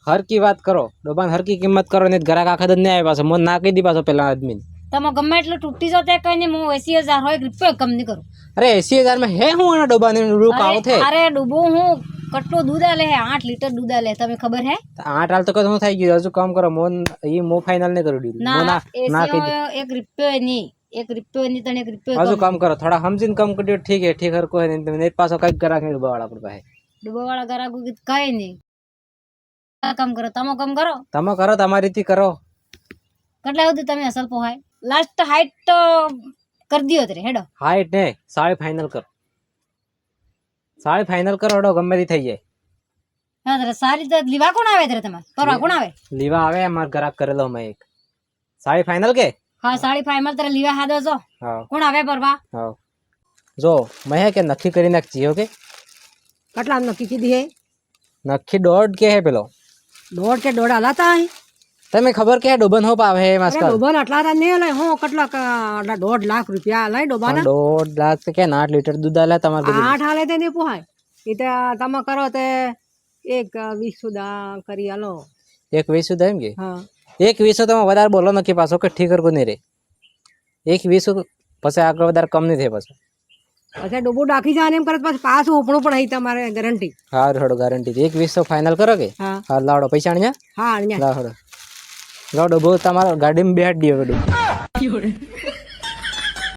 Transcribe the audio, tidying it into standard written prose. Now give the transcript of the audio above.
હરકી વાત કરો ડોબાન હરકી કિંમત કરો ને ઘરાક આખા દન નહીં આવે પાછો મને નાખી દી પાછો પેલા આદમી તમે ગમે એટલે તૂટી જાવ તે કઈ નહીં હું 80,000 હોય રૂપિયો કમ નહીં કરું અરે 80,000 માં હે હું આના ડોબાને રૂકાવ થે અરે ડૂબો હું કટલો દૂધ આલે હે 8 લીટર દૂધ આલે તમે ખબર હે 8 હાલ તો કદ હું થઈ ગયું હજુ કામ કરો મોન ઈ મો ફાઇનલ ને કરી દીધું ના નાખી દી 1 રૂપિયો નહીં 1 રૂપિયો નહીં તને 1 રૂપિયો હજુ કામ કરો થોડા સમજીને કામ કર્યો ઠીક હે ઠીક હર કોઈ નહીં તમે પાછો કઈક ઘરાક નહીં ડોબાવાળા પર પાસે ડૂબાવાળા ગરાગુ કઈ નહીં કામ કરો તમે કરો તમારી રીતે કરો કેટલા સુધી તમે અસલ પોહાય લાસ્ટ હાઈટ તો કરી દિયો તરે હેડો હાઈટ ને સાડી ફાઇનલ કરો સાડી ફાઇનલ કરો હેડો ગમે તે થઈ જાય હા તરે સારી તો લીવા કોણ આવે તરે તમારે પરવા કોણ આવે લીવા આવે અમાર ઘરાક કરેલો મેં એક સાડી ફાઇનલ કે હા સાડી ફાઈનલ તરે લીવા હાદો છો હા કોણ આવે પરવા હા જો મેં કે નક્કી કરી નાખજી ઓકે કેટલા નક્કી કીધી હે નક્કી દોઢ કે હે પેલો દોઢ કે દોઢ હલાતા હે તમે ખબર કે ડોબન હોપ આવે હે માસ્ટર ડોબન આટલા તા ને લઈ હું કેટલા 1.5 લાખ રૂપિયા લઈ ડોબાના 1.5 લાખ કે 8 લીટર દૂધ આલે તમારે 8 હાલે તે નહીં પોહાય એ તો તમે કરો તે 1.20 સુધા કરી આલો 1.20 સુધી એમ કે હા 1.20 તમે વધારે બોલો નક્કી પાછો કે ઠીક કરકો નહીં રે 1.20 પછી આગળ વધારે કમ નહીં થાય પાછો અચ્છા ડોબો ડાકી જાય એમ કરત પાછું પાછું ઉપણું પણ હઈ તમારે ગેરંટી હા થોડો ગેરંટી 1.20 ફાઇનલ કરો કે હા હા લાવડો પૈસા આણ્યા હા અહીંયા લાવડો લાવડો બહુ તમારો ગાડીમાં બેહાડી દીયો